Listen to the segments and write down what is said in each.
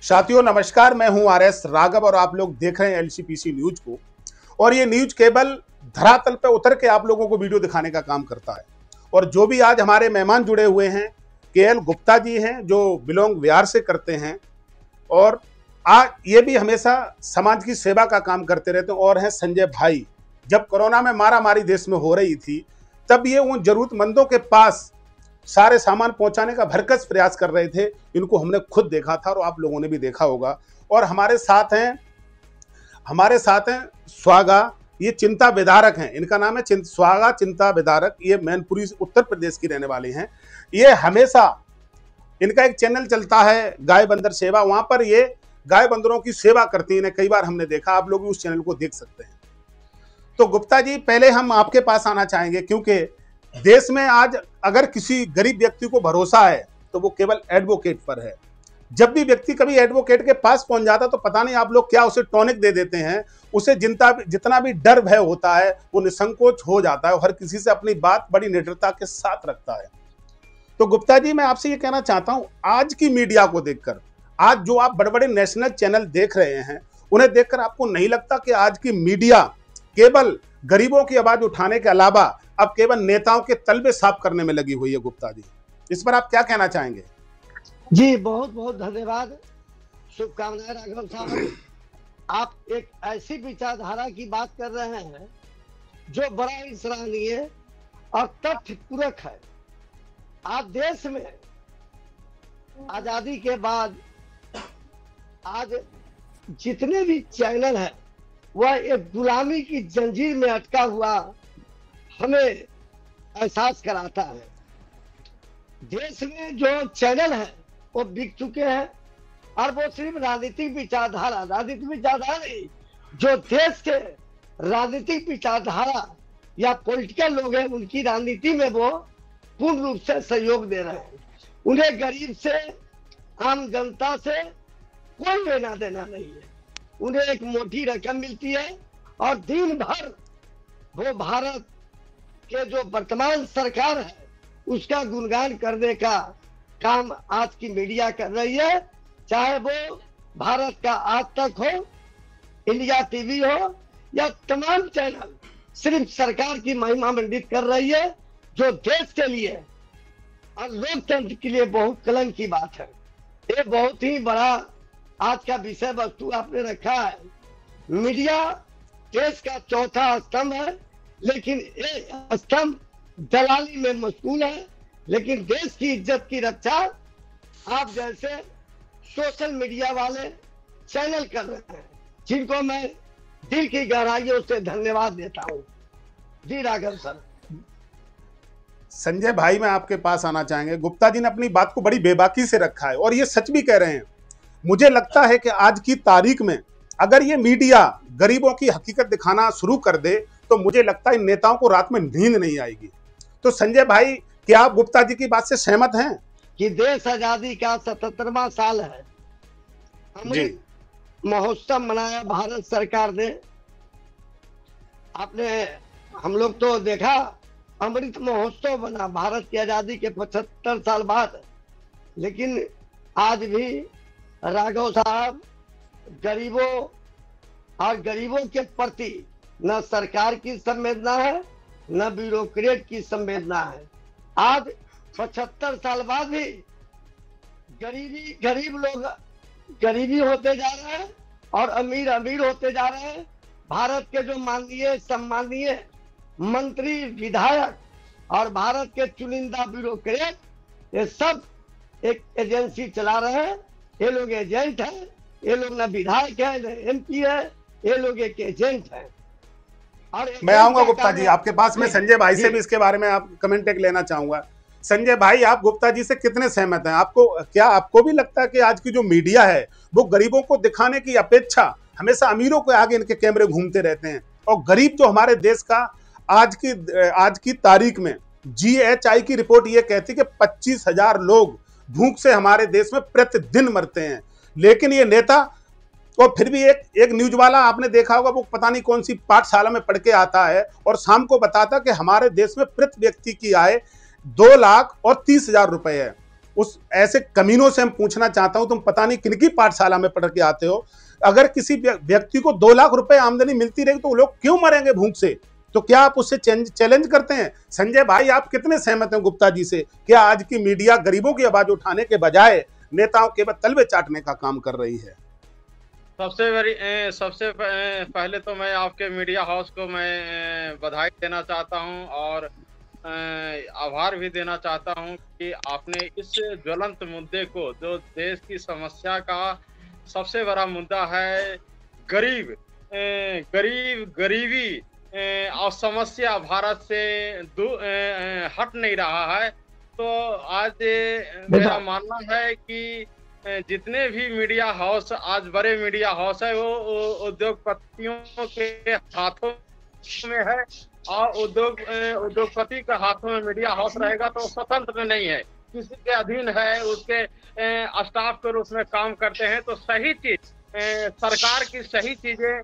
साथियों नमस्कार, मैं हूं आरएस राघव और आप लोग देख रहे हैं एलसीपीसी न्यूज को। और ये न्यूज केवल धरातल पर उतर के आप लोगों को वीडियो दिखाने का काम करता है। और जो भी आज हमारे मेहमान जुड़े हुए हैं, केएल गुप्ता जी हैं जो बिलोंग बिहार से करते हैं और आज ये भी हमेशा समाज की सेवा का काम करते रहते हैं। और हैं संजय भाई, जब कोरोना में मारामारी देश में हो रही थी तब ये उन जरूरतमंदों के पास सारे सामान पहुंचाने का भरकस प्रयास कर रहे थे। इनको हमने खुद देखा था और आप लोगों ने भी देखा होगा। और हमारे साथ हैं स्वागा, ये चिंता विदारक हैं। इनका नाम है स्वागा चिंता विदारक। ये मैनपुरी उत्तर प्रदेश की रहने वाली हैं। ये हमेशा इनका एक चैनल चलता है गाय बंदर सेवा, वहां पर ये गाय बंदरों की सेवा करती हैं। कई बार हमने देखा, आप लोग भी उस चैनल को देख सकते हैं। तो गुप्ता जी, पहले हम आपके पास आना चाहेंगे क्योंकि देश में आज अगर किसी गरीब व्यक्ति को भरोसा है तो वो केवल एडवोकेट पर है। जब भी व्यक्ति कभी एडवोकेट के पास पहुंच जाता तो पता नहीं आप लोग क्या उसे टॉनिक दे देते हैं। उसे जितना भी डर भय होता है वो निसंकोच हो जाता है और हर किसी से अपनी बात बड़ी निडरता के साथ रखता है। तो गुप्ता जी, मैं आपसे ये कहना चाहता हूं, आज की मीडिया को देखकर, आज जो आप बड़े बड़े नेशनल चैनल देख रहे हैं उन्हें देखकर आपको नहीं लगता कि आज की मीडिया केवल गरीबों की आवाज उठाने के अलावा अब केवल नेताओं के तलबे साफ करने में लगी हुई है? गुप्ता जी, इस पर आप क्या कहना चाहेंगे? जी बहुत बहुत धन्यवाद, शुभकामनाएं राघव साहब। आप एक ऐसी विचारधारा की बात कर रहे हैं जो बड़ा ही सराहनीय और तथ्यपूरक है। आज देश में आजादी के बाद आज जितने भी चैनल हैं वह एक गुलामी की जंजीर में अटका हुआ हमें एहसास कराता है। देश में जो चैनल है वो बिक चुके हैं और वो सिर्फ राजनीतिक विचारधारा नहीं, जो देश के राजनीतिक विचारधारा या पॉलिटिकल लोग हैं उनकी राजनीति में वो पूर्ण रूप से सहयोग दे रहे हैं। उन्हें गरीब से, आम जनता से कोई लेना देना नहीं है। उन्हें एक मोटी रकम मिलती है और दिन भर वो भारत के जो वर्तमान सरकार है उसका गुणगान करने का काम आज की मीडिया कर रही है। चाहे वो भारत का आज तक हो, इंडिया टीवी हो या तमाम चैनल सिर्फ सरकार की महिमा मंडित कर रही है, जो देश के लिए और लोकतंत्र के लिए बहुत कलंक की बात है। ये बहुत ही बड़ा आज का विषय वस्तु आपने रखा है। मीडिया देश का चौथा स्तंभ है, लेकिन ये स्तंभ दलाली में मशगूल है। लेकिन देश की इज्जत की रक्षा आप जैसे सोशल मीडिया वाले चैनल कर रहे हैं, जिनको मैं दिल की गहराइयों से धन्यवाद देता हूं। जी राघव सर। संजय भाई, मैं आपके पास आना चाहेंगे। गुप्ता जी ने अपनी बात को बड़ी बेबाकी से रखा है और ये सच भी कह रहे हैं। मुझे लगता है कि आज की तारीख में अगर ये मीडिया गरीबों की हकीकत दिखाना शुरू कर दे तो मुझे लगता है इन नेताओं को रात में नींद नहीं आएगी। तो संजय भाई, क्या आप गुप्ता जी की बात से सहमत हैं कि देश आजादी का 77वां साल है, अमृत महोत्सव मनाया भारत सरकार ने। आपने हम लोग तो देखा अमृत महोत्सव बना भारत की आजादी के 75 साल बाद। लेकिन आज भी राघव साहब गरीबों और गरीबों के प्रति न सरकार की संवेदना है न ब्यूरोक्रेट की संवेदना है। आज 75 साल बाद भी गरीब लोग गरीबी होते जा रहे हैं और अमीर होते जा रहे हैं। भारत के जो माननीय सम्माननीय मंत्री, विधायक और भारत के चुनिंदा ब्यूरोक्रेट, ये सब एक एजेंसी चला रहे हैं। ये लोग एजेंट हैं, ये लोग ना विधायक है न एमपी है, ये लोग एक एजेंट है। और मैं आऊंगा गुप्ता जी आपके पास। मैं संजय भाई से भी इसके बारे में आप कमेंट एक लेना चाहूंगा। संजय भाई, आप गुप्ता जी से कितने सहमत हैं? आपको भी लगता है कि आज की जो मीडिया है वो गरीबों को दिखाने की अपेक्षा हमेशा अमीरों के आगे इनके कैमरे घूमते रहते हैं? और गरीब जो हमारे देश का आज की तारीख में GHI की रिपोर्ट ये कहती है कि 25,000 लोग भूख से हमारे देश में प्रतिदिन मरते हैं। लेकिन ये नेता, और फिर भी एक न्यूज वाला आपने देखा होगा, वो पता नहीं कौन सी पाठशाला में पढ़ के आता है और शाम को बताता कि हमारे देश में प्रति व्यक्ति की आय 2,30,000 रुपए है। उस ऐसे कमीनों से हम पूछना चाहता हूं, तुम पता नहीं किनकी पाठशाला में पढ़ के आते हो। अगर किसी व्यक्ति को 2 लाख रुपए आमदनी मिलती रहेगी तो लोग क्यों मरेंगे भूख से? तो क्या आप उससे चैलेंज करते हैं? संजय भाई, आप कितने सहमत हैं गुप्ता जी से? क्या आज की मीडिया गरीबों की आवाज उठाने के बजाय नेताओं के तलवे चाटने का काम कर रही है? सबसे पहले तो मैं आपके मीडिया हाउस को मैं बधाई देना चाहता हूं और आभार भी देना चाहता हूं कि आपने इस ज्वलंत मुद्दे को, जो देश की समस्या का सबसे बड़ा मुद्दा है, गरीबी और समस्या भारत से हट नहीं रहा है। तो आज मेरा मानना है कि जितने भी मीडिया हाउस आज बड़े मीडिया हाउस है वो उद्योगपतियों के हाथों में है, और उद्योगपति के हाथों में मीडिया हाउस रहेगा तो स्वतंत्र नहीं है, किसी के अधीन है, उसके स्टाफ के रूप में काम करते हैं। तो सही चीज, सरकार की सही चीजें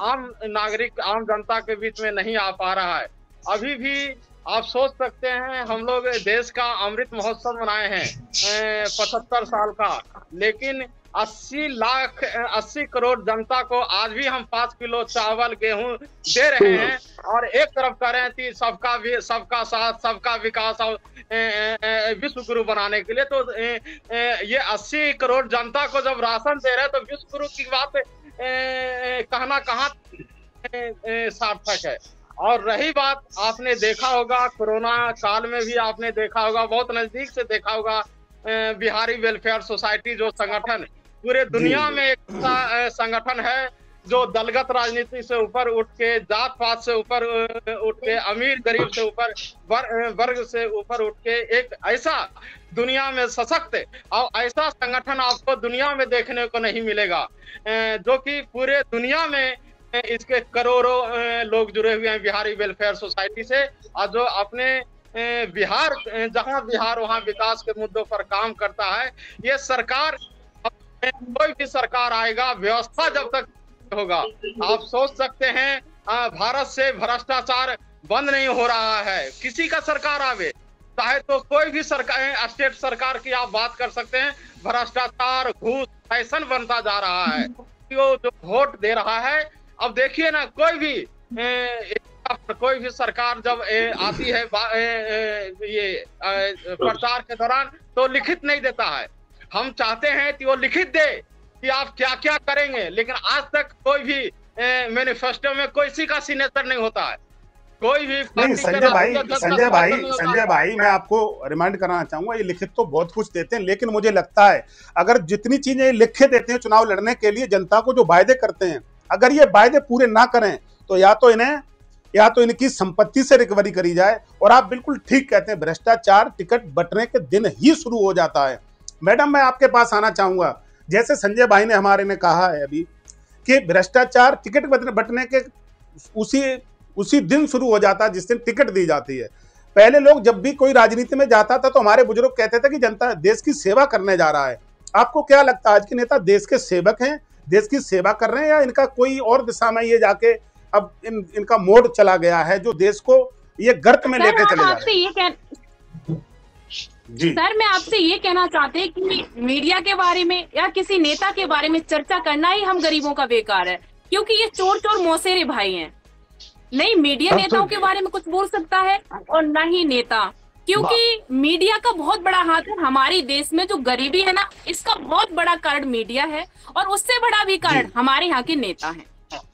आम नागरिक, आम जनता के बीच में नहीं आ पा रहा है। अभी भी आप सोच सकते हैं, हम लोग देश का अमृत महोत्सव मनाए हैं 75 साल का, लेकिन 80 करोड़ जनता को आज भी हम 5 किलो चावल गेहूं दे रहे हैं, और एक तरफ कह रहे हैं कि सबका साथ सबका विकास और विश्व गुरु बनाने के लिए। तो ये 80 करोड़ जनता को जब राशन दे रहे हैं तो विश्व गुरु की बात कहना कहाँ सार्थक है। और रही बात, आपने देखा होगा कोरोना काल में भी आपने देखा होगा, बहुत नजदीक से देखा होगा, बिहारी वेलफेयर सोसाइटी जो संगठन पूरे दुनिया में एक संगठन है जो दलगत राजनीति से ऊपर उठ के, जात पात से ऊपर उठ के, अमीर गरीब से ऊपर, वर्ग से ऊपर उठ के एक ऐसा दुनिया में सशक्त और ऐसा संगठन आपको दुनिया में देखने को नहीं मिलेगा, जो कि पूरे दुनिया में इसके करोड़ों लोग जुड़े हुए हैं बिहारी वेलफेयर सोसाइटी से, और जो अपने बिहार, जहां बिहार वहां विकास के मुद्दों पर काम करता है। ये सरकार, कोई भी सरकार आएगा, व्यवस्था जब तक होगा, आप सोच सकते हैं भारत से भ्रष्टाचार बंद नहीं हो रहा है। किसी का सरकार आवे, चाहे तो कोई भी सरकार, स्टेट सरकार की आप बात कर सकते हैं, भ्रष्टाचार, घूस, फैशन बनता जा रहा है। जो वोट दे रहा है, अब देखिए ना, कोई भी सरकार जब आती है ये प्रचार के दौरान, तो लिखित नहीं देता है। हम चाहते हैं कि वो लिखित दे कि आप क्या क्या करेंगे, लेकिन आज तक कोई भी मैनिफेस्टो में किसी का सिग्नेचर नहीं होता है, कोई भी नहीं। संजय भाई, मैं आपको रिमाइंड कराना चाहूंगा, ये लिखित तो बहुत कुछ देते हैं, लेकिन मुझे लगता है अगर जितनी चीजें लिख के देते हैं चुनाव लड़ने के लिए, जनता को जो वायदे करते हैं, अगर ये वायदे पूरे ना करें तो या तो इनकी संपत्ति से रिकवरी करी जाए। और आप बिल्कुल ठीक कहते हैं, भ्रष्टाचार टिकट बंटने के दिन ही शुरू हो जाता है। मैडम, मैं आपके पास आना चाहूंगा, जैसे संजय भाई ने हमारे ने कहा है अभी कि भ्रष्टाचार टिकट बंटने के उसी दिन शुरू हो जाता है जिस दिन टिकट दी जाती है। पहले लोग जब भी कोई राजनीति में जाता था तो हमारे बुजुर्ग कहते थे कि जनता देश की सेवा करने जा रहा है। आपको क्या लगता है, आज के नेता देश के सेवक हैं, देश की सेवा कर रहे हैं, या इनका कोई और दिशा में ये जाके अब इनका मोड चला गया है जो देश को ये गर्त में लेके चले जा रहे हैं? सर, मैं आपसे ये कहना चाहते हैं कि मीडिया के बारे में या किसी नेता के बारे में चर्चा करना ही हम गरीबों का बेकार है, क्योंकि ये चोर मौसेरे भाई हैं। नहीं मीडिया नेताओं के बारे में कुछ बोल सकता है और न ही नेता, क्योंकि मीडिया का बहुत बड़ा हाथ है। हमारे देश में जो गरीबी है ना, इसका बहुत बड़ा कारण मीडिया है, और उससे बड़ा भी कारण हमारे यहाँ के नेता हैं।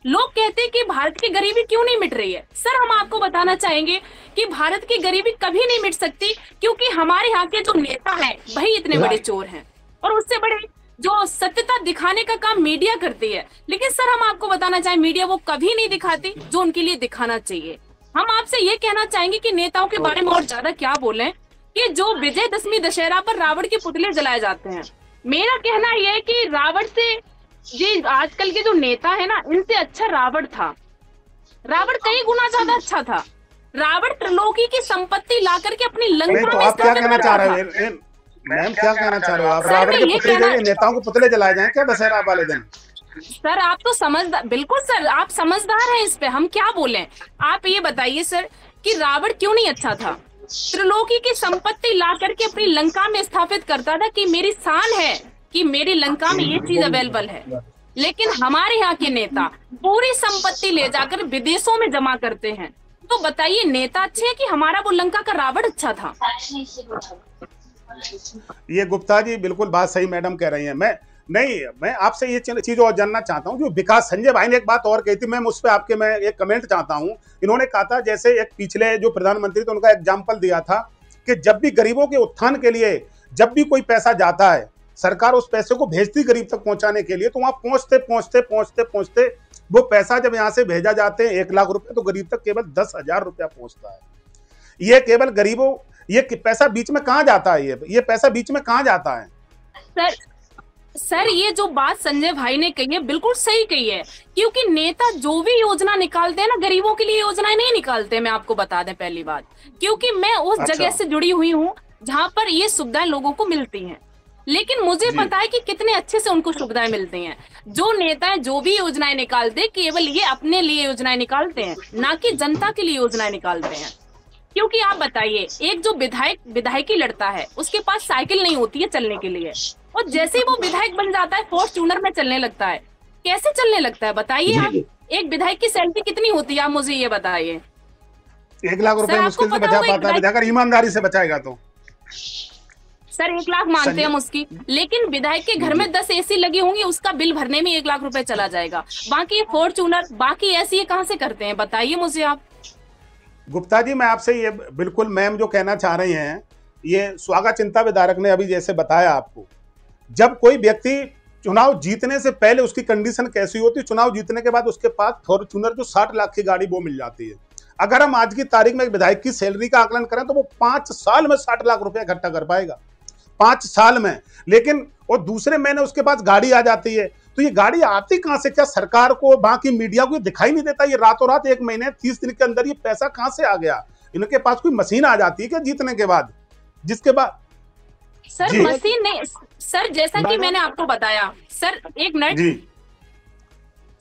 लोग कहते हैं कि भारत की गरीबी क्यों नहीं मिट रही है। सर, हम आपको बताना चाहेंगे कि भारत की गरीबी कभी नहीं मिट सकती, क्योंकि हमारे यहाँ के जो नेता हैं वही इतने बड़े चोर हैं, और उससे बड़े जो सत्यता दिखाने का काम मीडिया करती है। लेकिन सर, हम आपको बताना चाहें, मीडिया वो कभी नहीं दिखाती जो उनके लिए दिखाना चाहिए। हम आपसे ये कहना चाहेंगे कि नेताओं के बारे में और ज्यादा क्या बोलें, कि जो विजयदशमी दशहरा पर रावण के पुतले जलाए जाते हैं, मेरा कहना यह है कि रावण से, ये आजकल के जो नेता है ना, इनसे अच्छा रावण था। रावण कई गुना ज्यादा अच्छा था। रावण त्रिलोकी की संपत्ति ला करके अपनी लंका तो में आप क्या कहना चाह रहे हो मैम, क्या कहना चाह रहे हो आप? रावण के पुतले जलाए, नेताओं को पुतले जलाए जाए क्या दशहरा वाले दिन? सर, आप तो समझदार, बिल्कुल सर, आप समझदार हैं इस पे, हम क्या बोलें। आप ये बताइए सर कि रावण क्यों नहीं अच्छा था? त्रिलोकी की संपत्ति ला करके अपनी लंका में स्थापित करता था कि मेरी शान है कि मेरी लंका में ये चीज अवेलेबल है। लेकिन हमारे यहाँ के नेता पूरी संपत्ति ले जाकर विदेशों में जमा करते हैं। तो बताइए, नेता अच्छे है कि हमारा वो लंका का रावण अच्छा था? ये गुप्ता जी बिल्कुल बात सही मैडम कह रही हैं। मैं आपसे ये चीज और जानना चाहता हूं, जो विकास संजय भाई ने एक बात और कही थी, मैं उस पर मैं एक कमेंट चाहता हूं। इन्होंने कहा था, जैसे एक पिछले जो प्रधानमंत्री थे उनका एग्जाम्पल दिया था कि जब भी गरीबों के उत्थान के लिए जब भी कोई पैसा जाता है, सरकार उस पैसे को भेजती गरीब तक पहुंचाने के लिए, तो वहां पहुंचते वो पैसा जब यहाँ से भेजा जाते हैं 1 लाख रुपए, तो गरीब तक केवल 10,000 रुपया पहुंचता है। ये केवल गरीबों, ये पैसा बीच में कहाँ जाता है? ये पैसा बीच में कहाँ जाता है? सर ये जो बात संजय भाई ने कही है बिल्कुल सही कही है, क्योंकि नेता जो भी योजना निकालते हैं ना, गरीबों के लिए योजनाएं नहीं निकालते। मैं आपको बता दें पहली बात, क्योंकि मैं उस जगह से जुड़ी हुई हूँ जहाँ पर ये सुविधाएं लोगों को मिलती हैं, लेकिन मुझे पता है कि कितने अच्छे से उनको सुविधाएं मिलती हैं। जो नेता जो भी योजनाएं निकालते केवल ये अपने लिए योजनाएं निकालते हैं, ना कि जनता के लिए योजनाएं निकालते हैं। क्योंकि आप बताइए, एक जो विधायकी लड़ता है उसके पास साइकिल नहीं होती है चलने के लिए, और जैसे ही वो विधायक बन जाता है फॉर्च्यूनर में चलने लगता है। कैसे चलने लगता है बताइए आप? एक विधायक की सैलरी कितनी होती है आप मुझे ये बताइए। 1 लाख रुपए मुश्किल से बचा पाता है अगर ईमानदारी से बचाएगा तो। सर 1 लाख मानते हैं हम उसकी, लेकिन विधायक के घर में 10 एसी लगी होंगी, उसका बिल भरने में 1 लाख रुपए चला जाएगा। बाकी फॉर्च्यूनर, बाकी ऐसी ये कहाँ से करते हैं बताइए मुझे आप। गुप्ता जी मैं आपसे ये बिल्कुल मैम जो कहना चाह रही हैं, ये स्वागा चिंता विदारक ने अभी जैसे बताया आपको, जब कोई व्यक्ति चुनाव जीतने से पहले उसकी कंडीशन कैसी होती है, चुनाव जीतने के बाद उसके पास फॉर्च्यूनर जो 60 लाख की गाड़ी वो मिल जाती है। अगर हम आज की तारीख में एक विधायक की सैलरी का आकलन करें तो वो 5 साल में 60 लाख रुपया इकट्ठा कर पाएगा, 5 साल में। लेकिन और दूसरे महीने उसके पास गाड़ी आ जाती है, तो ये गाड़ी आती कहां से? क्या सरकार को, बाकी मीडिया को दिखाई नहीं देता? ये रातों रात 1 महीने 30 दिन के अंदर ये पैसा कहां से आ गया? इनके पास कोई मशीन आ जाती है क्या जीतने के बाद? जिसके बाद सर मशीन नहीं सर, जैसा कि मैंने आपको बताया सर, एक मिनट जी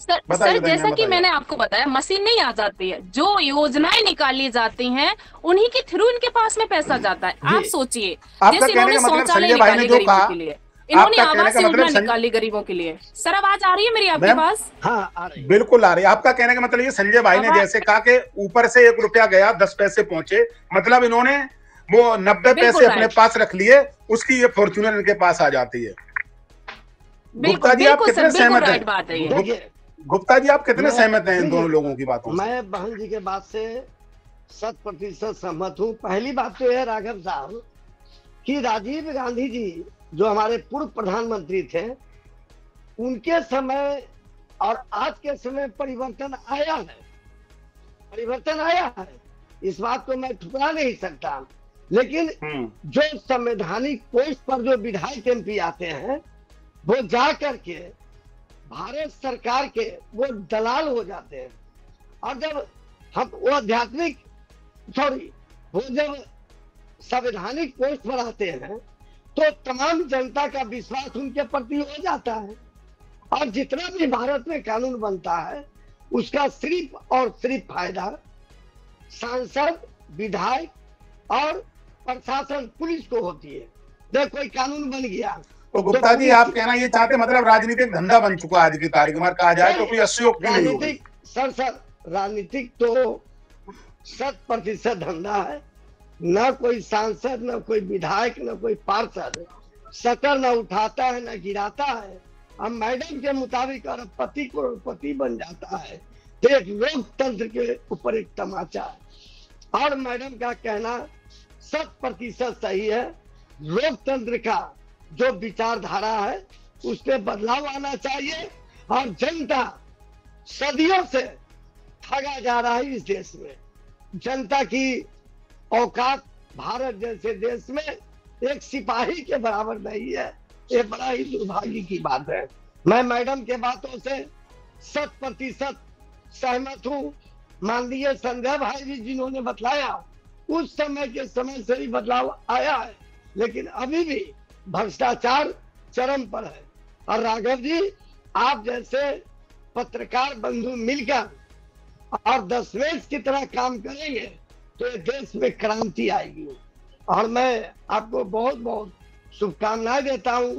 सर जैसा कि मैंने आपको बताया, मशीन नहीं आ जाती है, जो योजनाएं निकाली जाती हैं उन्हीं के थ्रू इनके पास में पैसा जाता है। आप सोचिए, जैसे इन्होंने शौचालय निकाले गरीबों के लिए, इन्होंने आवास योजना निकाली गरीबों के लिए। सर आवाज आ रही है मेरी आपके पास? हाँ आ रही है। बिल्कुल आ रही है। आपका कहने का मतलब ये संजय भाई ने जैसे कहा कि ऊपर से 1 रुपया गया 10 पैसे पहुंचे, मतलब इन्होंने वो 90 पैसे अपने पास रख लिए, उसकी ये फॉर्च्यूनर इनके पास आ जाती है। गुप्ता जी आप कितने सहमत हैं? गुप्ता जी आप कितने सहमत हैं इन दोनों लोगों की बातों से? मैं बहन जी के बात से 100% सहमत हूँ। पहली बात तो है राघव साहब कि राजीव गांधी जी जो हमारे पूर्व प्रधानमंत्री थे, उनके समय और आज के समय परिवर्तन आया है, परिवर्तन आया है, इस बात को मैं ठुकरा नहीं सकता। लेकिन जो संवैधानिक पोस्ट पर जो विधायक एमपी आते हैं, वो जा करके भारत सरकार के वो दलाल हो जाते हैं। और जब हम वो वो जब संवैधानिक पोस्ट पर आते हैं तो तमाम जनता का विश्वास उनके प्रति हो जाता है, और जितना भी भारत में कानून बनता है उसका सिर्फ और सिर्फ फायदा सांसद, विधायक और प्रशासन, पुलिस को होती है। जब कोई कानून बन गया तो गुप्ता जी आप कहना ये चाहते, मतलब राजनीतिक धंधा बन चुका आज की तारीख में कहा जाए तो कोई अतिशयोक्ति नहीं होगी। सर राजनीतिक तो 100% धंधा है। न कोई सांसद, न कोई विधायक, न कोई पार्षद शटर न उठाता है न गिराता है। अब मैडम के मुताबिक अरबपति करोड़पति बन जाता है तो एक लोकतंत्र के ऊपर एक तमाचा है। और मैडम का कहना 100% सही है। लोकतंत्र का जो विचारधारा है उसमें बदलाव आना चाहिए, और जनता सदियों से ठगा जा रहा है इस देश में। जनता की औकात भारत जैसे देश में एक सिपाही के बराबर नहीं है। ये बड़ा ही दुर्भाग्य की बात है। मैं मैडम के बातों से 100% सहमत हूँ। माननीय संजय भाई जी जिन्होंने बतलाया, उस समय के समय से ही बदलाव आया है, लेकिन अभी भी भ्रष्टाचार चरम पर है। और राघव जी आप जैसे पत्रकार बंधु मिलकर और दशमेश की तरह काम करेंगे तो ये देश में क्रांति आएगी। और मैं आपको बहुत बहुत शुभकामनाएं देता हूं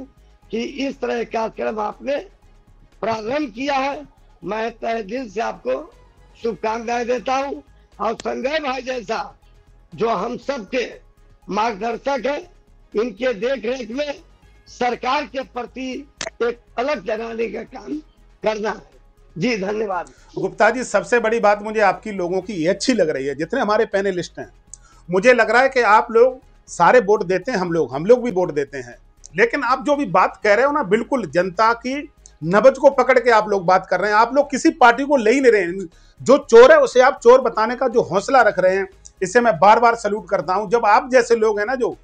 कि इस तरह का कार्यक्रम आपने प्रारंभ किया है। मैं तहे दिल से आपको शुभकामनाएं देता हूं। और संजय भाई जैसा जो हम सबके मार्गदर्शक है, इनके देख रेख में सरकार के प्रति एक अलग जगाने का काम करना है। जी धन्यवाद। गुप्ता जी, सबसे बड़ी बात मुझे आपकी लोगों की ये अच्छी लग रही है, जितने हमारे पैनलिस्ट हैं, मुझे लग रहा है कि आप लोग सारे वोट देते हैं, हम लोग भी वोट देते हैं, लेकिन आप जो भी बात कह रहे हो ना, बिल्कुल जनता की नब्ज को पकड़ के आप लोग बात कर रहे हैं। आप लोग किसी पार्टी को ले ही नहीं रहे हैं। जो चोर है उसे आप चोर बताने का जो हौसला रख रहे हैं, इससे मैं बार बार सल्यूट करता हूं। जब आप जैसे लोग हैं ना, जो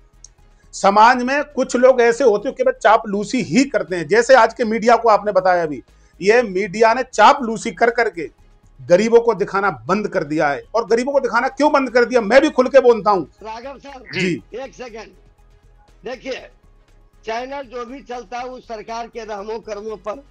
समाज में कुछ लोग ऐसे होते हैं कि बस चापलूसी ही करते हैं, जैसे आज के मीडिया को आपने बताया अभी, ये मीडिया ने चापलूसी कर करके गरीबों को दिखाना बंद कर दिया है। और गरीबों को दिखाना क्यों बंद कर दिया, मैं भी खुल के बोलता हूं। राघव साहब जी एक सेकंड देखिए, चैनल जो भी चलता है वो सरकार के रहमो कर्मों पर,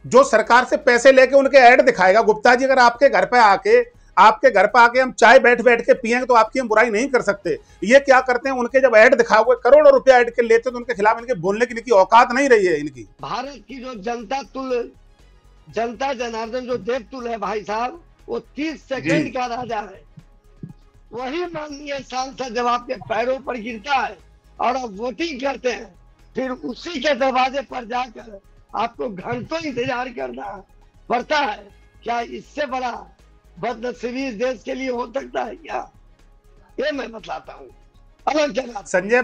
जो सरकार से पैसे लेके उनके ऐड दिखाएगा। गुप्ता जी, अगर आपके घर पे आके हम चाय बैठ बैठ के पिएंगे तो आपकी हम बुराई नहीं कर सकते। ये क्या करते हैं, उनके जब ऐड दिखाओगे, करोड़ों रुपया ऐड के लेते तो उनके खिलाफ इनके बोलने की इनकी औकात नहीं रही है इनकी। भारत की जो जनता जनार्दन जो देवतुल है भाई साहब, वो 30 सेकंड का राजा है। वही माननीय सांसद जब आपके पैरों पर गिरता है और आप वोटिंग करते हैं, फिर उसी के दरवाजे पर जाकर आपको घंटों इंतजार करना पड़ता है। क्या इससे बड़ा बदनसीबी इस देश के लिए हो सकता है क्या? ये मैं बताता हूँ। संजय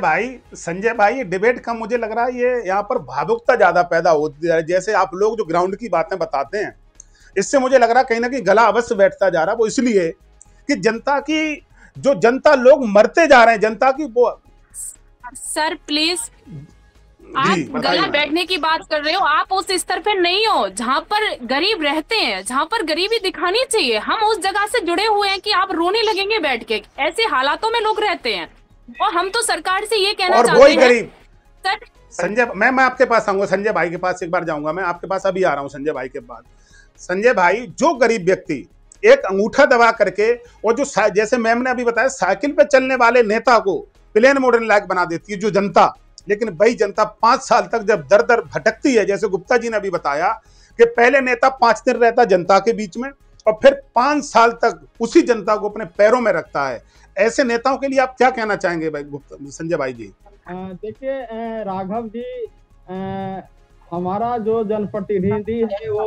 भाई, डिबेट कम मुझे लग रहा है, ये यहाँ पर भावुकता ज्यादा पैदा होती है। जैसे आप लोग जो ग्राउंड की बातें बताते हैं, इससे मुझे लग रहा है कहीं ना कहीं गला अवश्य बैठता जा रहा है। वो इसलिए कि जनता लोग मरते जा रहे हैं, जनता की वो। सर प्लीज, आप गला बैठने की बात कर रहे हो, आप उस स्तर पे नहीं हो जहाँ पर गरीब रहते हैं, जहाँ पर गरीबी दिखानी चाहिए। हम उस जगह से जुड़े हुए हैं कि आप रोने लगेंगे बैठ के। ऐसे हालातों में लोग रहते हैं और हम तो सरकार से ये कहना चाहते हैं गरीब सर। संजय, मैं आपके पास आऊंगा, संजय भाई के पास एक बार जाऊंगा, मैं आपके पास अभी आ रहा हूँ संजय भाई के बाद। संजय भाई, जो गरीब व्यक्ति एक अंगूठा दबा करके, और जो जैसे मैम ने अभी बताया, साइकिल पे चलने वाले नेता को प्लेन मॉडल लायक बना देती है जो जनता, लेकिन वही जनता 5 साल तक जब दर दर भटकती है, जैसे गुप्ता जी ने अभी बताया कि पहले नेता 5 दिन रहता जनता के बीच में और फिर 5 साल तक उसी जनता को अपने पैरों में रखता है। ऐसे नेताओं के लिए आप क्या कहना चाहेंगे भाई संजय भाई जी? देखिए राघव जी, हमारा जो जनप्रतिनिधि है वो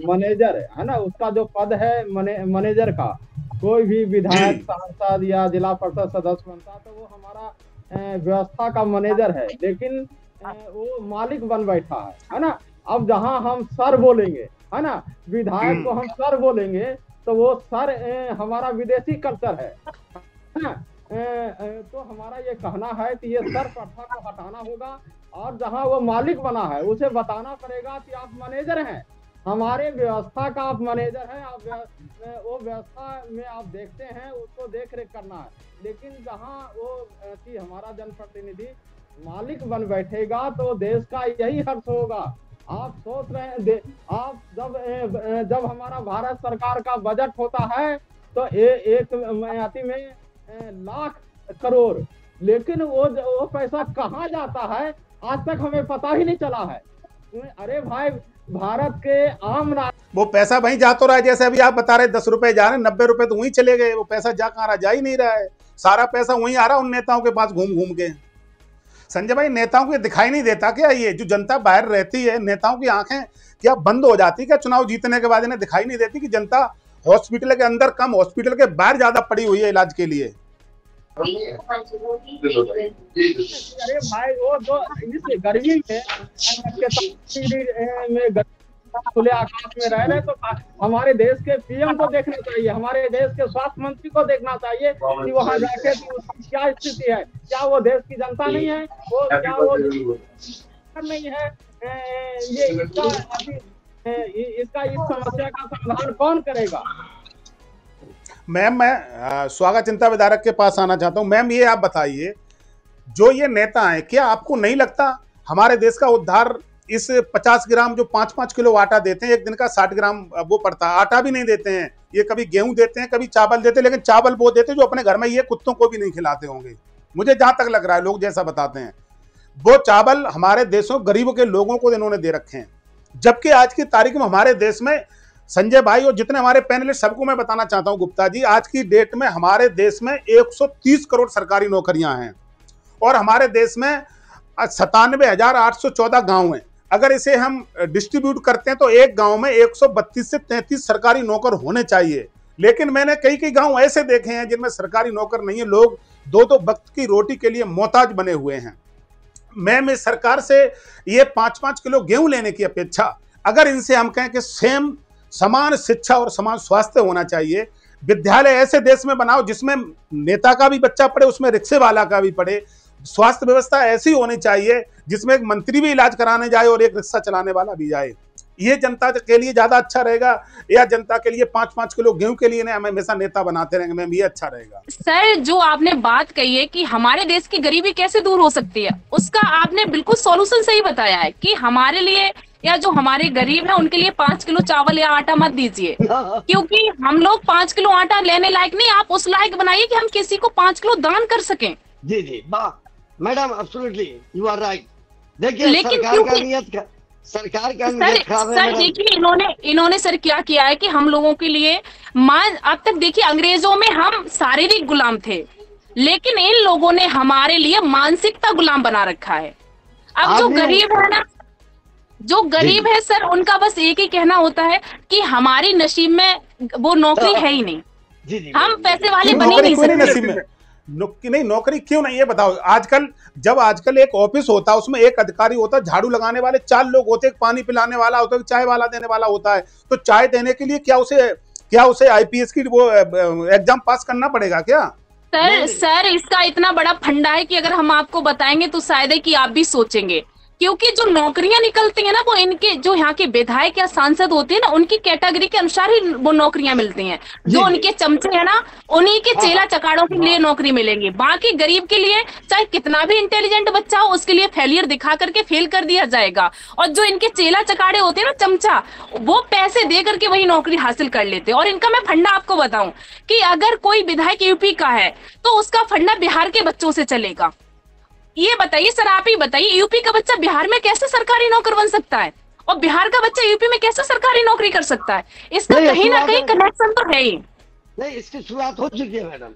मैनेजर है ना, उसका जो पद है मैनेजर का, कोई भी विधायक, सांसद या जिला परिषद सदस्य बनता तो वो हमारा व्यवस्था का मैनेजर है, लेकिन वो मालिक बन बैठा है ना। अब जहां हम सर बोलेंगे, है ना, विधायक को हम सर बोलेंगे तो वो सर हमारा विदेशी कल्चर है ना। तो हमारा ये कहना है कि ये सर प्रथा को हटाना होगा और जहां वो मालिक बना है उसे बताना पड़ेगा कि आप मैनेजर हैं, हमारे व्यवस्था का आप मैनेजर हैं, आप वो व्यवस्था में आप देखते हैं, उसको देख रेख करना है। लेकिन जहां वो कि हमारा जनप्रतिनिधि मालिक बन बैठेगा तो देश का यही हर्ष होगा। आप सोच रहे हैं, आप जब हमारा भारत सरकार का बजट होता है तो एक मयाती में लाख करोड़, लेकिन वो पैसा कहाँ जाता है आज तक हमें पता ही नहीं चला है। अरे भाई, भारत के आम वो पैसा वहीं जा तो रहा है, जैसे अभी आप बता रहे 10 रुपए जा रहे हैं, 90 रुपए तो वहीं चले गए। वो पैसा जा कहाँ रहा, जा ही नहीं रहा है। सारा पैसा वहीं आ रहा है उन नेताओं के पास घूम घूम के। संजय भाई, नेताओं को दिखाई नहीं देता क्या, ये जो जनता बाहर रहती है, नेताओं की आंखें क्या बंद हो जाती क्या चुनाव जीतने के बाद? इन्हें दिखाई नहीं देती कि जनता हॉस्पिटल के अंदर कम, हॉस्पिटल के बाहर ज्यादा पड़ी हुई है इलाज के लिए? अरे भाई, वो जो गर्मी में खुले आकाश में रह रहे, तो हमारे देश के पीएम को देखना चाहिए, हमारे देश के स्वास्थ्य मंत्री को देखना चाहिए कि वहां जाके उसकी क्या स्थिति है। क्या वो देश की जनता नहीं है? वो क्या वो नहीं है? ये इसका इस समस्या का समाधान कौन करेगा? मैम, मैं स्वागत चिंता विधारक के पास आना चाहता हूं। मैम, ये आप बताइए, जो ये नेता हैं, क्या आपको नहीं लगता हमारे देश का उद्धार इस 50 ग्राम जो 5-5 किलो आटा देते हैं, एक दिन का 60 ग्राम वो पड़ता है। आटा भी नहीं देते हैं ये, कभी गेहूं देते हैं, कभी चावल देते हैं, लेकिन चावल वो देते हैं जो अपने घर में ये कुत्तों को भी नहीं खिलाते होंगे, मुझे जहां तक लग रहा है, लोग जैसा बताते हैं। वो चावल हमारे देशों गरीबों के लोगों को इन्होंने दे रखे हैं, जबकि आज की तारीख में हमारे देश में संजय भाई और जितने हमारे पैनलिस्ट सबको मैं बताना चाहता हूं गुप्ता जी, आज की डेट में हमारे देश में 130 करोड़ सरकारी नौकरियां हैं और हमारे देश में 97,814 गांव हैं। अगर इसे हम डिस्ट्रीब्यूट करते हैं तो एक गांव में 132 से 33 सरकारी नौकर होने चाहिए, लेकिन मैंने कई गांव ऐसे देखे हैं जिनमें सरकारी नौकर नहीं है, लोग 2-2 वक्त की रोटी के लिए मोहताज बने हुए हैं। मैं सरकार से ये 5-5 किलो गेहूं लेने की अपेक्षा, अगर इनसे हम कहें कि सेम समान शिक्षा और समान स्वास्थ्य होना चाहिए, विद्यालय ऐसे देश में बनाओ जिसमें नेता का भी बच्चा पढ़े, उसमें रिक्शे वाला का भी पढ़े, स्वास्थ्य व्यवस्था ऐसी होनी चाहिए जिसमें एक मंत्री भी इलाज कराने जाए और एक रिक्शा चलाने वाला भी जाए। ये जनता के लिए ज्यादा अच्छा रहेगा या जनता के लिए 5-5 किलो गेहूं के लिए हम हमेशा नेता बनाते रहेंगे मैम, ये अच्छा रहेगा? सर, जो आपने बात कही है कि हमारे देश की गरीबी कैसे दूर हो सकती है, उसका आपने बिल्कुल सॉल्यूशन सही बताया है कि हमारे लिए या जो हमारे गरीब है उनके लिए 5 किलो चावल या आटा मत दीजिए, क्योंकि हम लोग 5 किलो आटा लेने लायक नहीं, आप उस लायक बनाइए कि हम किसी को 5 किलो दान कर सकें। जी जी, madam absolutely you are right. देखिए लेकिन सरकार का नियत खराब है। सर देखिए, इन्होंने सर क्या किया है कि हम लोगों के लिए अब तक देखिए अंग्रेजों में हम शारीरिक गुलाम थे, लेकिन इन लोगों ने हमारे लिए मानसिकता गुलाम बना रखा है। अब जो गरीब है ना, जो गरीब है सर, उनका बस एक ही कहना होता है कि हमारी नसीब में वो नौकरी है ही नहीं, हम पैसे वाले बन ही नहीं सकते। नहीं, नौकरी क्यों नहीं, ये बताओ। आजकल एक ऑफिस होता है, उसमें एक अधिकारी होता है, झाड़ू लगाने वाले 4 लोग होते हैं, पानी पिलाने वाला होता है, चाय वाला देने वाला होता है। तो चाय देने के लिए क्या उसे आईपीएस की वो एग्जाम पास करना पड़ेगा क्या? सर इसका इतना बड़ा फंडा है कि अगर हम आपको बताएंगे तो शायद है कि आप भी सोचेंगे, क्योंकि जो नौकरियां निकलती हैं ना, वो इनके जो यहाँ के विधायक या सांसद होते हैं ना, उनकी कैटेगरी के अनुसार ही वो नौकरियां मिलती हैं। जो उनके चमचे हैं ना, उन्हीं के चेला चकाड़ों के लिए नौकरी मिलेंगी। बाकी गरीब के लिए चाहे कितना भी इंटेलिजेंट बच्चा हो, उसके लिए फेलियर दिखा करके फेल कर दिया जाएगा। और जो इनके चेला चकाड़े होते हैं ना, चमचा, वो पैसे दे करके वही नौकरी हासिल कर लेते हैं। और इनका मैं फंडा आपको बताऊं कि अगर कोई विधायक यूपी का है तो उसका फंडा बिहार के बच्चों से चलेगा। ये बताइए सर, आप ही बताइए, यूपी का बच्चा बिहार में कैसे सरकारी नौकर बन सकता है और बिहार का बच्चा यूपी में कैसे सरकारी नौकरी कर सकता है? इसका कहीं ना कहीं कनेक्शन तो है ही नहीं। इसकी शुरुआत हो चुकी है मैडम।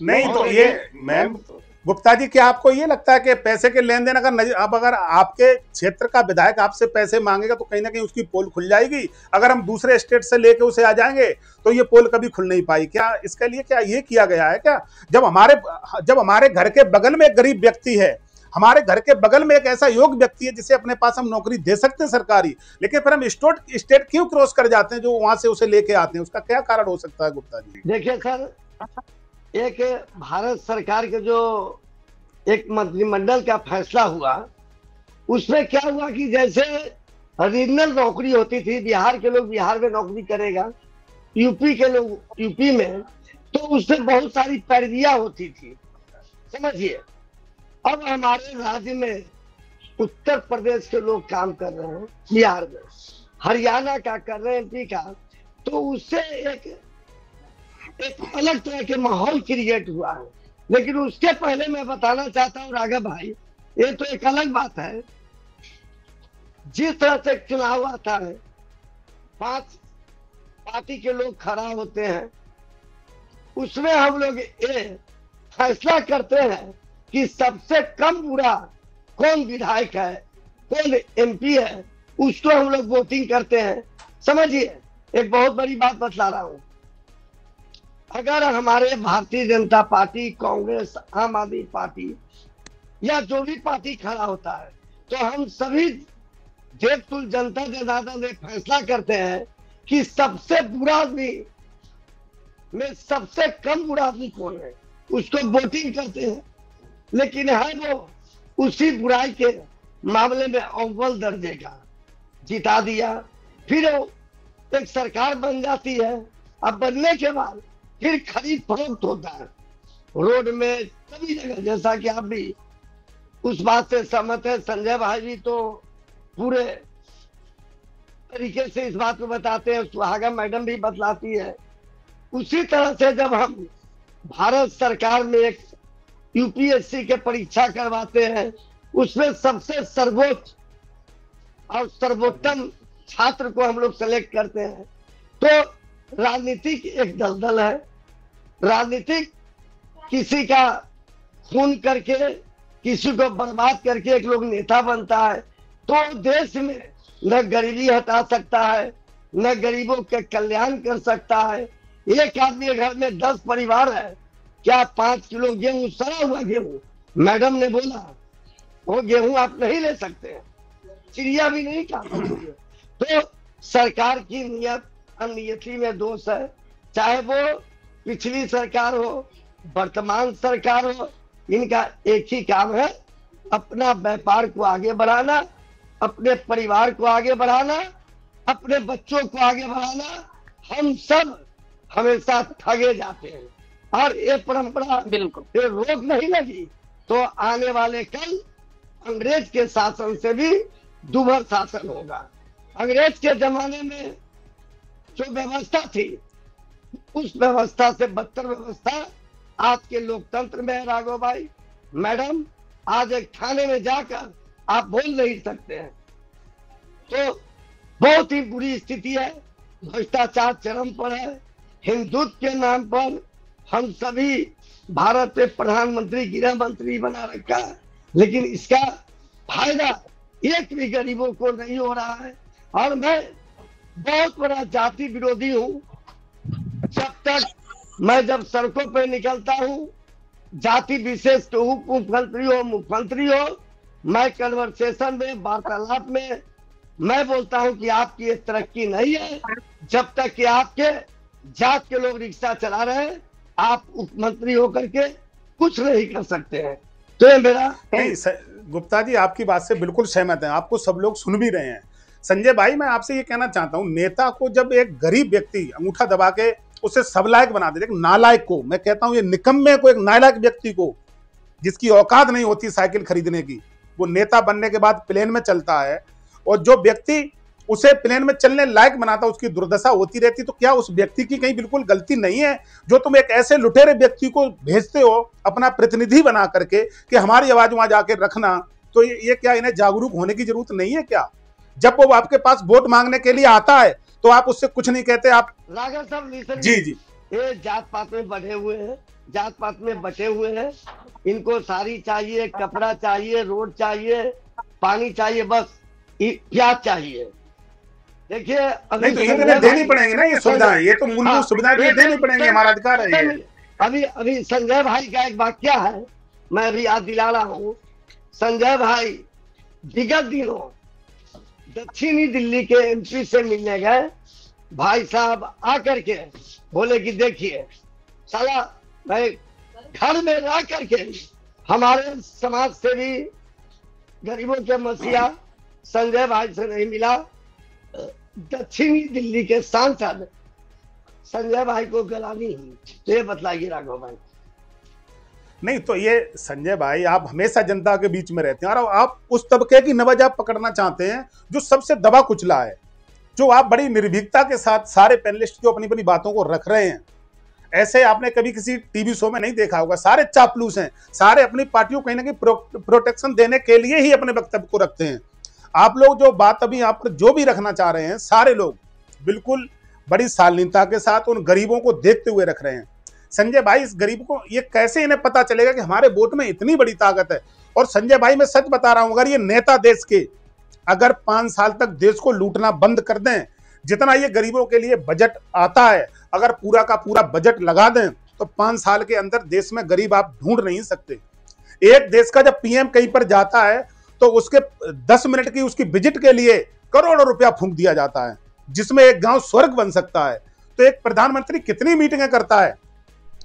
नहीं तो ये मैम गुप्ता जी, क्या आपको ये लगता है कि पैसे के लेन देन अगर आपके क्षेत्र का विधायक आपसे पैसे मांगेगा तो कहीं ना कहीं उसकी पोल खुल जाएगी? अगर हम दूसरे स्टेट से लेके उसे आ जाएंगे तो ये पोल कभी खुल नहीं पाई क्या? इसके लिए क्या ये किया गया है क्या? जब हमारे घर के बगल में एक गरीब व्यक्ति है, हमारे घर के बगल में एक ऐसा योग्य व्यक्ति है जिसे अपने पास हम नौकरी दे सकते हैं सरकारी, लेकिन फिर हम स्टेट क्यों क्रॉस कर जाते हैं जो वहां से उसे लेके आते हैं? उसका क्या कारण हो सकता है गुप्ता जी? देखिए सर, एक भारत सरकार के जो एक मंत्रिमंडल का फैसला हुआ, उसमें क्या हुआ कि जैसे रीजनल नौकरी होती थी, बिहार के लोग बिहार में नौकरी करेगा, यूपी के लोग यूपी में, तो उससे बहुत सारी पैरवियां होती थी, समझिए। अब हमारे राज्य में उत्तर प्रदेश के लोग काम कर रहे हैं, बिहार में, हरियाणा का कर रहे हैं, एमपी का, तो उससे एक अलग तरह के माहौल क्रिएट हुआ है। लेकिन उसके पहले मैं बताना चाहता हूँ राघव भाई, ये तो एक अलग बात है, जिस तरह से चुनाव आता है, 5 पार्टी के लोग खड़ा होते हैं, उसमें हम लोग ये फैसला करते हैं कि सबसे कम बुरा कौन विधायक है, कौन एमपी है, उसको हम लोग वोटिंग करते हैं। समझिए, एक बहुत बड़ी बात बतला रहा हूं। अगर हमारे भारतीय जनता पार्टी, कांग्रेस, आम आदमी पार्टी या जो भी पार्टी खड़ा होता है, तो हम सभी देवतुल जनता जनार्दन में फैसला करते हैं कि सबसे बुरा आदमी में सबसे कम बुरा आदमी कौन है, उसको वोटिंग करते हैं। लेकिन है वो उसी बुराई के मामले में अव्वल दर्जे का, जिता दिया, फिर वो एक सरकार बन जाती है। अब बनने के बाद फिर खरीद फरोख्त होता है रोड में, सभी जगह, जैसा कि आप भी उस बात से सहमत है, संजय भाई भी तो पूरे तरीके से इस बात को बताते हैं, सुहागा मैडम भी बतलाती है। उसी तरह से जब हम भारत सरकार में एक यूपीएससी के परीक्षा करवाते हैं, उसमें सबसे सर्वोच्च और सर्वोत्तम छात्र को हम लोग सेलेक्ट करते हैं। तो राजनीतिक एक दलदल है, राजनीतिक किसी का खून करके, किसी को बर्बाद करके एक लोग नेता बनता है, तो देश में न गरीबी हटा सकता है, न गरीबों के कल्याण कर सकता है। एक आदमी के घर में 10 परिवार है, क्या 5 किलो गेहूं, सड़ा हुआ गेहूं, मैडम ने बोला वो गेहूं आप नहीं ले सकते, चिड़िया भी नहीं खा सकती है। तो सरकार की नियत अनियति में दोष है, चाहे वो पिछली सरकार हो, वर्तमान सरकार हो, इनका एक ही काम है, अपना व्यापार को आगे बढ़ाना, अपने परिवार को आगे बढ़ाना, अपने बच्चों को आगे बढ़ाना। हम सब हमेशा ठगे जाते हैं और ये परंपरा बिल्कुल ये रोक नहीं लगी तो आने वाले कल अंग्रेज के शासन से भी दुभर शासन होगा। अंग्रेज के जमाने में जो व्यवस्था थी, उस व्यवस्था से बदतर व्यवस्था आज के लोकतंत्र में है। राघव भाई, मैडम, आज एक थाने में जाकर आप बोल नहीं सकते हैं, तो बहुत ही बुरी स्थिति है। भ्रष्टाचार चरम पर है। हिंदुत्व के नाम पर हम सभी भारत में प्रधानमंत्री, गृह मंत्री बना रखा है, लेकिन इसका फायदा एक भी गरीबों को नहीं हो रहा है। और मैं बहुत बड़ा जाति विरोधी हूँ। जब सड़कों पर निकलता हूँ, जाति विशेष के उप मुख्यमंत्री हो, मुख्यमंत्री हो, मैं कन्वर्सेशन में, वार्तालाप में मैं बोलता हूँ कि आपकी ये तरक्की नहीं है जब तक कि आपके जात के लोग रिक्शा चला रहे हैं, आप उपमंत्री होकर के कुछ नहीं कर सकते हैं। तो ये मेरा गुप्ता जी आपकी बात से बिल्कुल सहमत है, आपको सब लोग सुन भी रहे हैं। संजय भाई, मैं आपसे ये कहना चाहता हूँ, नेता को जब एक गरीब व्यक्ति अंगूठा दबा के उसे सब लायक बना देते, एक नालायक को, मैं कहता हूँ ये निकम्मे को, एक नालायक व्यक्ति को जिसकी औकात नहीं होती साइकिल खरीदने की, वो नेता बनने के बाद प्लेन में चलता है, और जो व्यक्ति उसे प्लेन में चलने लायक बनाता उसकी दुर्दशा होती रहती, तो क्या उस व्यक्ति की कहीं बिल्कुल गलती नहीं है जो तुम एक ऐसे लुटेरे व्यक्ति को भेजते हो अपना प्रतिनिधि बना करके कि हमारी आवाज वहां जाके रखना? तो ये क्या इन्हें जागरूक होने की जरूरत नहीं है क्या? जब वो आपके पास वोट मांगने के लिए आता है तो आप उससे कुछ नहीं कहते। आप राघव साहब जी जी, ये जात पात में बढ़े हुए हैं, जात पात में बटे हुए हैं, इनको साड़ी चाहिए, कपड़ा चाहिए, रोड चाहिए, पानी चाहिए, बस प्याज चाहिए। देखिए नहीं तो ये देनी पड़ेंगे ना, ये सुविधाएं, ये तो मूलभूत सुविधाएं देनी पड़ेंगी, हमारा अधिकार है ये। अभी संजय भाई का एक वाक्य है, मैं अभी याद दिला रहा हूँ। संजय भाई विगत दिनों दक्षिणी दिल्ली के एमपी से मिलने गए, भाई साहब आकर के बोले कि देखिए साला, मैं घर में रह करके हमारे समाज से भी गरीबों के मसीहा संजय भाई से नहीं मिला, दक्षिणी दिल्ली के सांसद संजय भाई को गलानी हुई। तो ये बतलाइए राघव भाई। नहीं तो ये संजय भाई, आप हमेशा जनता के बीच में रहते हैं और आप उस तबके की नब्ज आप पकड़ना चाहते हैं जो सबसे दबा कुचला है, जो आप बड़ी निर्भीकता के साथ सारे पैनलिस्ट जो अपनी अपनी बातों को रख रहे हैं। ऐसे आपने कभी किसी टीवी शो में नहीं देखा होगा, सारे चापलूस हैं, सारे अपनी पार्टियों को कहीं ना कहीं प्रोटेक्शन देने के लिए ही अपने वक्तव्य को रखते हैं। आप लोग जो बात अभी आप जो भी रखना चाह रहे हैं, सारे लोग बिल्कुल बड़ी शालीनता के साथ उन गरीबों को देखते हुए रख रहे हैं। संजय भाई, इस गरीब को ये कैसे इन्हें पता चलेगा कि हमारे वोट में इतनी बड़ी ताकत है? और संजय भाई, मैं सच बता रहा हूं, अगर ये नेता देश के अगर 5 साल तक देश को लूटना बंद कर दें, जितना ये गरीबों के लिए बजट आता है, अगर पूरा का पूरा बजट लगा दें, तो 5 साल के अंदर देश में गरीब आप ढूंढ नहीं सकते। एक देश का जब पीएम कहीं पर जाता है तो उसके 10 मिनट की उसकी विजिट के लिए करोड़ों रुपया फूंक दिया जाता है, जिसमें एक गांव स्वर्ग बन सकता है। तो एक प्रधानमंत्री कितनी मीटिंगें करता है,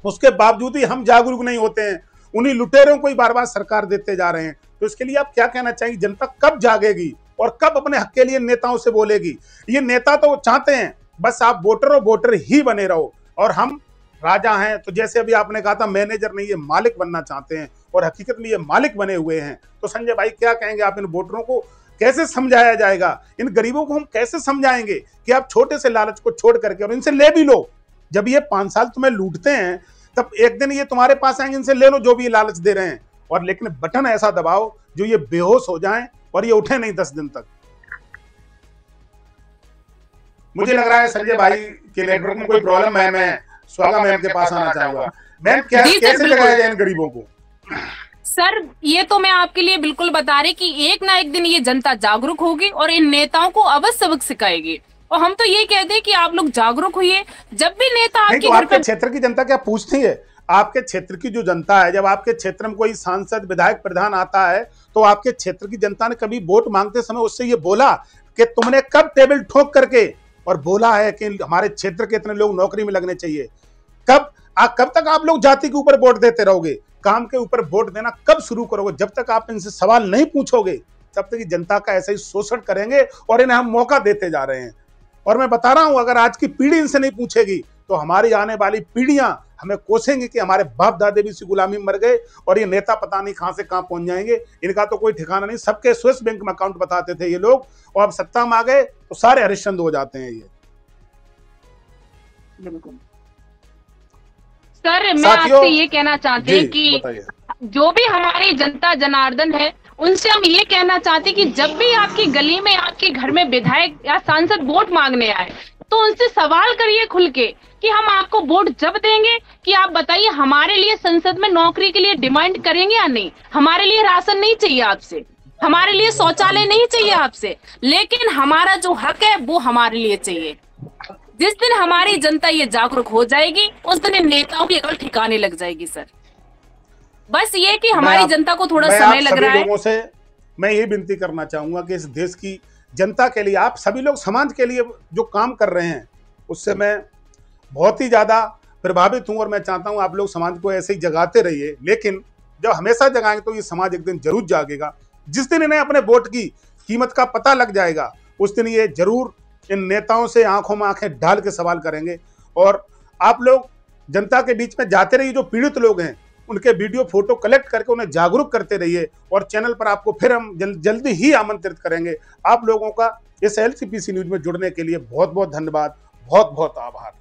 उसके बावजूद ही हम जागरूक नहीं होते हैं, उन्हीं लुटेरों को ही बार बार सरकार देते जा रहे हैं। तो इसके लिए आप क्या कहना चाहेंगे? जनता कब जागेगी और कब अपने हक के लिए नेताओं से बोलेगी? ये नेता तो चाहते हैं बस आप वोटर ही बने रहो और हम राजा हैं। तो जैसे अभी आपने कहा था मैनेजर नहीं, ये मालिक बनना चाहते हैं और हकीकत में ये मालिक बने हुए हैं। तो संजय भाई क्या कहेंगे आप इन वोटरों को कैसे समझाया जाएगा? इन गरीबों को हम कैसे समझाएंगे कि आप छोटे से लालच को छोड़ करके और इनसे ले भी लो। जब ये 5 साल तुम्हें लूटते हैं तब एक दिन ये तुम्हारे पास आएंगे, इनसे ले लो जो भी ये लालच दे रहे हैं, और लेकिन बटन ऐसा दबाओ जो ये बेहोश हो जाएं और ये उठे नहीं 10 दिन तक। मुझे लग रहा है संजय भाई के नेटवर्क में कोई प्रॉब्लम है। मैं स्वागत मैम के पास आना चाहूंगा। मैम कैसे लगाया जाए इन गरीबों को? सर ये तो मैं आपके लिए बिल्कुल बता रही कि एक ना एक दिन ये जनता जागरूक होगी और इन नेताओं को अवश्य सबक सिखाएगी। और हम तो ये कहते हैं कि आप लोग जागरूक होइए। जब भी नेता आपके घर पे, क्षेत्र की जनता क्या पूछती है? आपके क्षेत्र की जो जनता है, जब आपके क्षेत्र में कोई सांसद, विधायक, प्रधान आता है तो आपके क्षेत्र की जनता ने कभी वोट मांगते समय उससे ये बोला कि तुमने कब टेबल ठोक करके और बोला है कि हमारे क्षेत्र के इतने लोग नौकरी में लगने चाहिए? कब तक आप लोग जाति के ऊपर वोट देते रहोगे? काम के ऊपर वोट देना कब शुरू करोगे? जब तक आप इनसे सवाल नहीं पूछोगे तब तक जनता का ऐसा ही शोषण करेंगे और इन्हें हम मौका देते जा रहे हैं। और मैं बता रहा हूं, अगर आज की पीढ़ी इनसे नहीं पूछेगी तो हमारी आने वाली पीढ़ियां हमें कोसेंगी कि हमारे बाप दादे भी इसी गुलामी में मर गए और ये नेता पता नहीं कहां से कहां पहुंच जाएंगे। इनका तो कोई ठिकाना नहीं। सबके स्विस बैंक में अकाउंट बताते थे ये लोग, और अब सत्ता में आ गए तो सारे हरिश्चंद्र हो जाते हैं ये। सर मैं आपसे ये कहना चाहते हैं कि जो भी हमारी जनता जनार्दन है उनसे हम ये कहना चाहते हैं कि जब भी आपकी गली में, आपके घर में विधायक या सांसद वोट मांगने आए तो उनसे सवाल करिए खुल के कि हम आपको वोट जब देंगे कि आप बताइए हमारे लिए संसद में नौकरी के लिए डिमांड करेंगे या नहीं। हमारे लिए राशन नहीं चाहिए आपसे, हमारे लिए शौचालय नहीं चाहिए आपसे, लेकिन हमारा जो हक है वो हमारे लिए चाहिए। जिस दिन हमारी जनता ये जागरूक हो जाएगी उस दिन नेताओं की अकल ठिकाने लग जाएगी। सर बस ये कि हमारी जनता को थोड़ा समय लग रहा है। लोगों से मैं ये विनती करना चाहूंगा कि इस देश की जनता के लिए, आप सभी लोग समाज के लिए जो काम कर रहे हैं उससे मैं बहुत ही ज्यादा प्रभावित हूं और मैं चाहता हूं आप लोग समाज को ऐसे ही जगाते रहिए। लेकिन जब हमेशा जगाएंगे तो ये समाज एक दिन जरूर जागेगा। जिस दिन इन्हें अपने वोट की कीमत का पता लग जाएगा उस दिन ये जरूर इन नेताओं से आंखों में आंखें डाल के सवाल करेंगे। और आप लोग जनता के बीच में जाते रहिए, जो पीड़ित लोग हैं उनके वीडियो फोटो कलेक्ट करके उन्हें जागरूक करते रहिए। और चैनल पर आपको फिर हम जल्दी ही आमंत्रित करेंगे। आप लोगों का इस LCPC न्यूज में जुड़ने के लिए बहुत बहुत धन्यवाद, बहुत बहुत आभार।